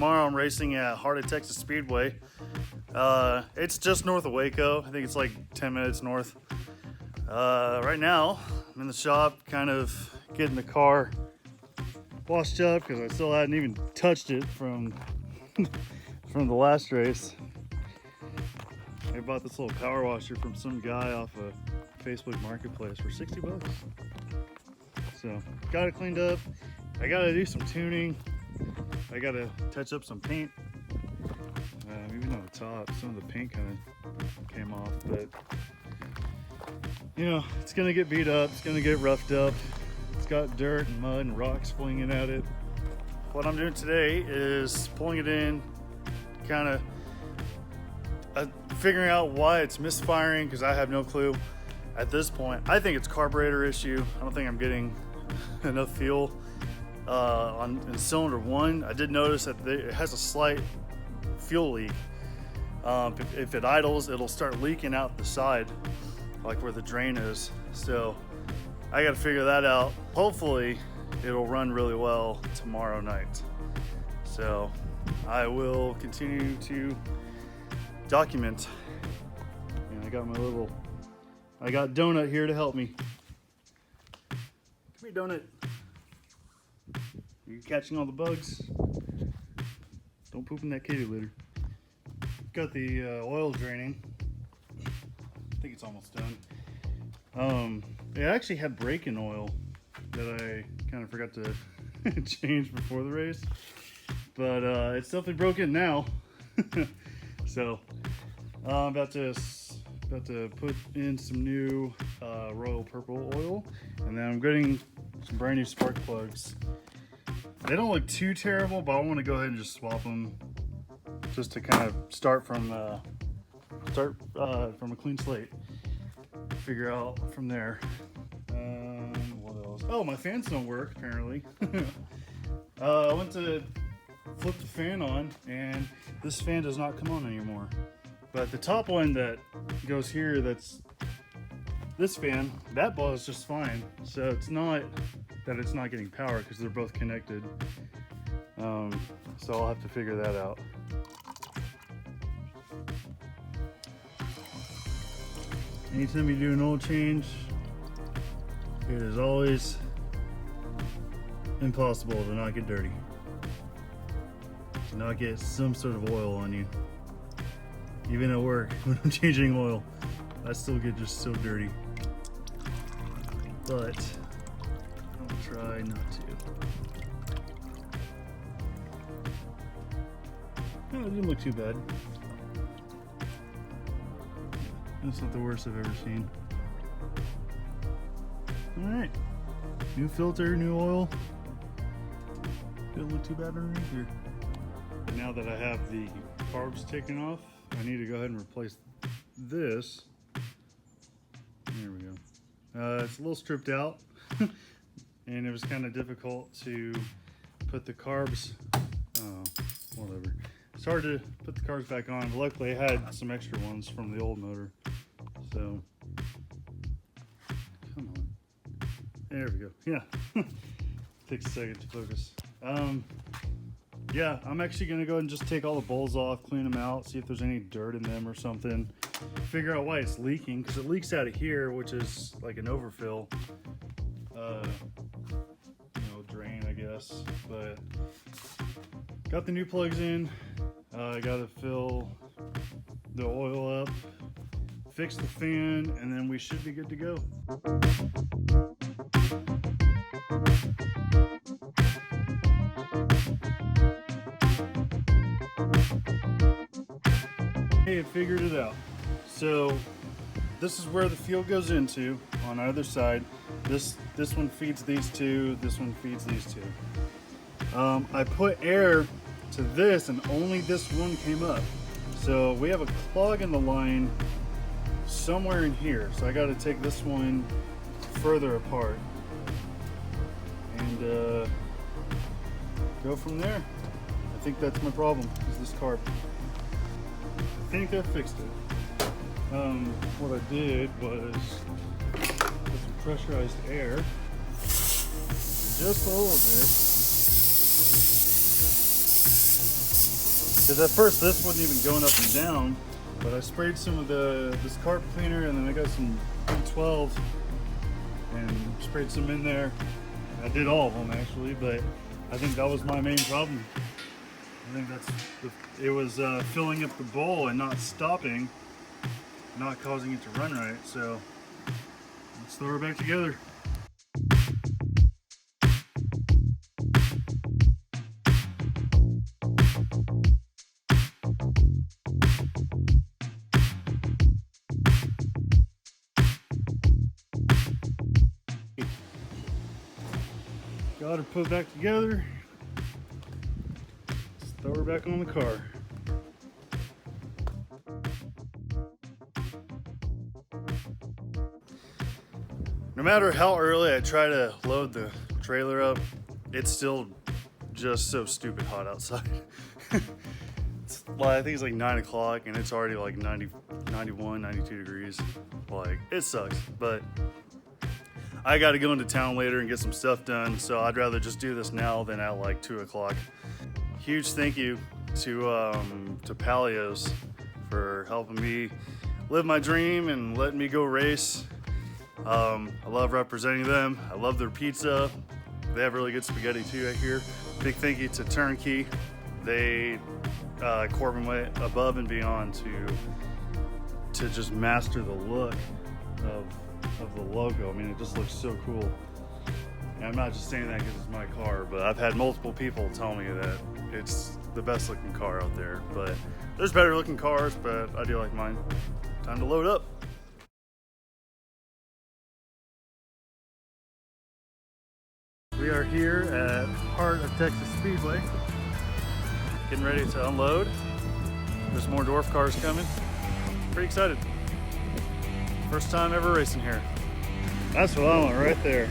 tomorrow I'm racing at Heart O Texas Speedway. It's just north of Waco. I think it's like 10 minutes north. Right now, I'm in the shop kind of getting the car washed up because I still hadn't even touched it from, from the last race. I bought this little power washer from some guy off a Facebook marketplace for 60 bucks. So, got it cleaned up. I gotta do some tuning. I gotta touch up some paint. Even on the top, some of the paint kind of came off, but you know, it's gonna get beat up, it's gonna get roughed up. It's got dirt and mud and rocks flinging at it. What I'm doing today is pulling it in, kind of figuring out why it's misfiring, because I have no clue at this point. I think it's carburetor issue. I don't think I'm getting enough fuel in cylinder 1. I did notice that it has a slight fuel leak. If it idles, it'll start leaking out the side, like where the drain is. So I got to figure that out. Hopefully it'll run really well tomorrow night. So I will continue to document. And I got Donut here to help me. Come here, Donut. Are you catching all the bugs? Don't poop in that kitty litter. Got the oil draining. I think it's almost done. It actually had braking oil that I kind of forgot to change before the race, but it's definitely broken now. So I'm about to put in some new royal purple oil, and then I'm getting some brand new spark plugs. They don't look too terrible, but I want to go ahead and just swap them, just to kind of start from a clean slate. Figure out from there. What else? Oh, my fans don't work apparently. I went to flip the fan on, and this fan does not come on anymore. But the top one that goes here, that's this fan, that blows just fine. So it's not that it's not getting power, because they're both connected. So I'll have to figure that out. Anytime you do an oil change, it is always impossible to not get dirty, to not get some sort of oil on you. Even at work, when I'm changing oil, I still get just so dirty. But I'll try not to. No, it didn't look too bad. That's not the worst I've ever seen. Alright. New filter, new oil. Didn't look too bad underneath here. Now that I have the carbs taken off, I need to go ahead and replace this. There we go. It's a little stripped out, and it was kind of difficult to put the carbs, whatever. It's hard to put the carbs back on, but luckily I had some extra ones from the old motor. So, come on. There we go. Yeah. Takes a second to focus. Yeah, I'm actually gonna go ahead and just take all the bowls off, clean them out, see if there's any dirt in them or something. Figure out why it's leaking, because it leaks out of here, which is like an overfill, drain, I guess. But got the new plugs in. I gotta fill the oil up, fix the fan, and then we should be good to go. Hey, I figured it out. So this is where the fuel goes into on either side. This one feeds these two, this one feeds these two. I put air to this, and only this one came up. So we have a clog in the line somewhere in here. So I got to take this one further apart and go from there. I think that's my problem, is this carb. I think I fixed it. What I did was put some pressurized air, just a little bit. Because at first this wasn't even going up and down, but I sprayed some of this carb cleaner, and then I got some B12 and sprayed some in there. I did all of them actually, but I think that was my main problem. I think it was filling up the bowl and not stopping, not causing it to run right. So let's throw her back together. Got her put back together. Let's throw her back on the car. No matter how early I try to load the trailer up, it's still just so stupid hot outside. Well, I think it's like 9 o'clock and it's already like 90, 91, 92 degrees. Like, it sucks, but I got to go into town later and get some stuff done, so I'd rather just do this now than at like 2 o'clock. Huge thank you to Palios for helping me live my dream and letting me go race. I love representing them. I love their pizza. They have really good spaghetti too right here. Big thank you to Turnkey. They Corbin went above and beyond to just master the look of the logo. I mean, it just looks so cool. And I'm not just saying that because it's my car, but I've had multiple people tell me that it's the best looking car out there. But there's better looking cars, but I do like mine. Time to load up. We are here at Heart O Texas Speedway, getting ready to unload. There's more dwarf cars coming. Pretty excited. First time ever racing here. That's what I want right there.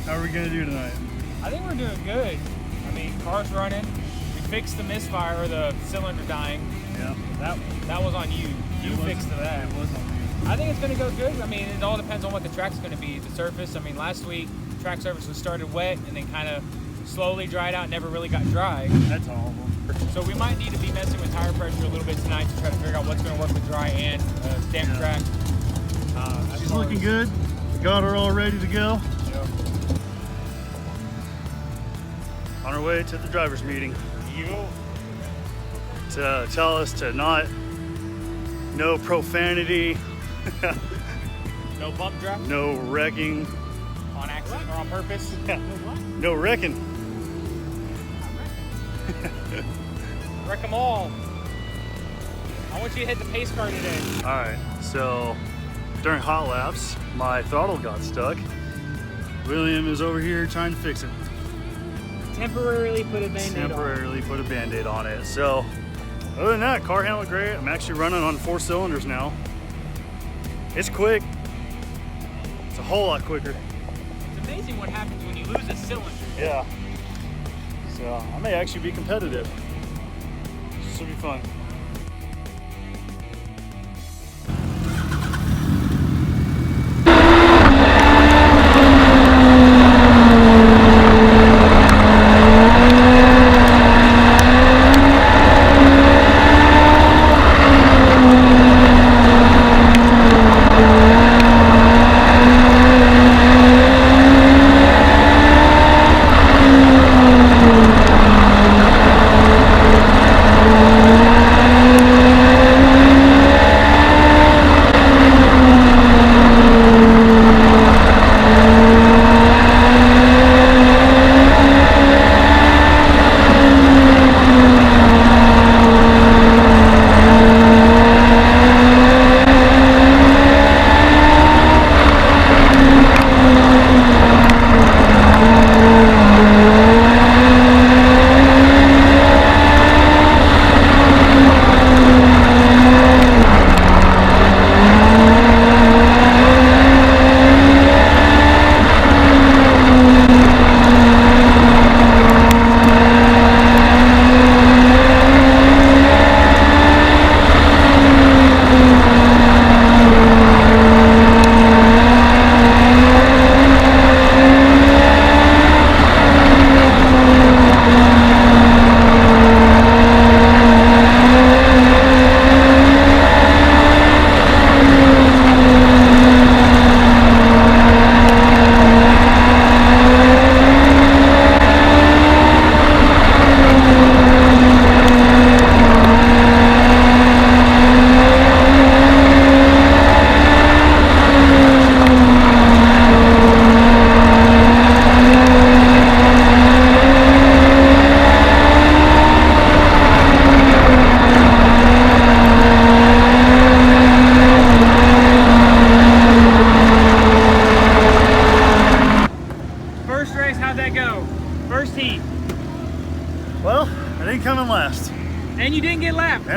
How are we gonna do tonight? I think we're doing good. I mean, car's running. We fixed the misfire, or the cylinder dying. Yeah. That was on you. You fixed that. It was on me. I think it's going to go good. I mean, it all depends on what the track's going to be. The surface, I mean, last week, track surface was started wet and then kind of slowly dried out, never really got dry. That's all of them. So we might need to be messing with tire pressure a little bit tonight to try to figure out what's going to work with dry and damp track. She's looking good. Got her all ready to go. Yeah. On our way to the driver's meeting. To tell us to no profanity. No bump drop? No wrecking. On accident or on purpose? No wrecking. Wreck them all. I want you to hit the pace car today. Alright, so during hot laps, my throttle got stuck. William is over here trying to fix it. Temporarily put a Band-Aid on it. So, other than that, car handled great. I'm actually running on 4 cylinders now. It's quick. It's a whole lot quicker. It's amazing what happens when you lose a cylinder. Yeah. So, I may actually be competitive. This will be fun.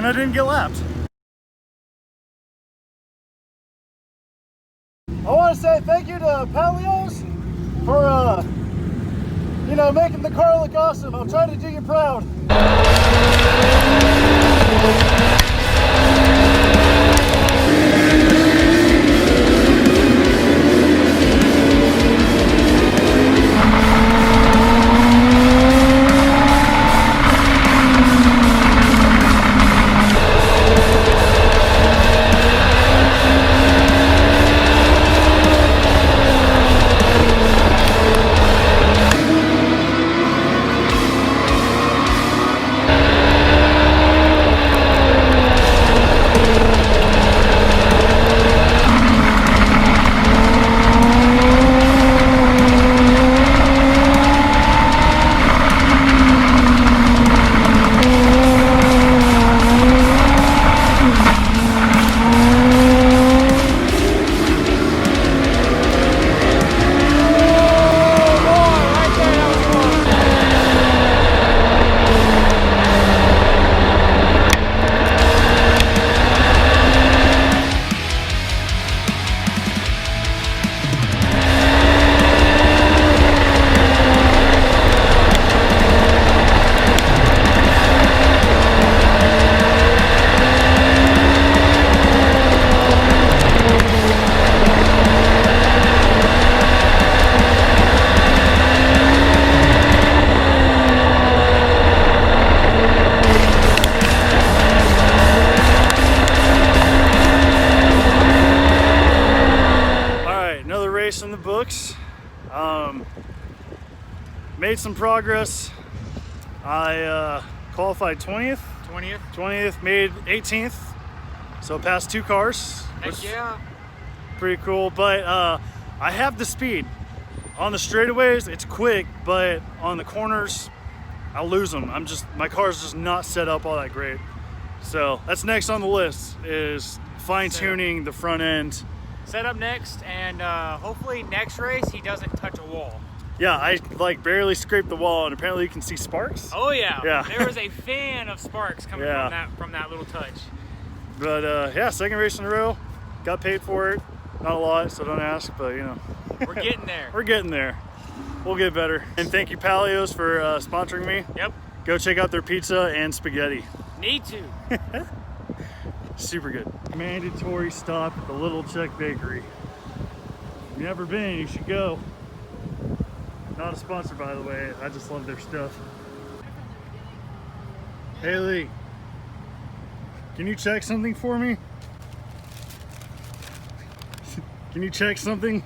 and I didn't get lapped. I want to say thank you to Palios for, you know, making the car look awesome. I'm trying to do you proud. In the books. Made some progress. I qualified 20th, made 18th, so passed 2 cars. Heck yeah. Pretty cool, but I have the speed. On the straightaways, it's quick, but on the corners, I lose them. My car's just not set up all that great. So that's next on the list, is fine-tuning the front end. Set up next, and hopefully next race he doesn't touch a wall. Yeah, I like barely scraped the wall, and apparently you can see sparks. Oh yeah, yeah. There was a fan of sparks coming from that little touch. But yeah, second race in a row, got paid for it. Not a lot, so don't ask, but you know. We're getting there. We're getting there. We'll get better. And thank you Palios for sponsoring me. Yep. Go check out their pizza and spaghetti. Need to. Super good. Mandatory stop at the Little Czech Bakery. If you've never been, you should go. Not a sponsor, by the way. I just love their stuff. Haley, can you check something for me? Can you check something?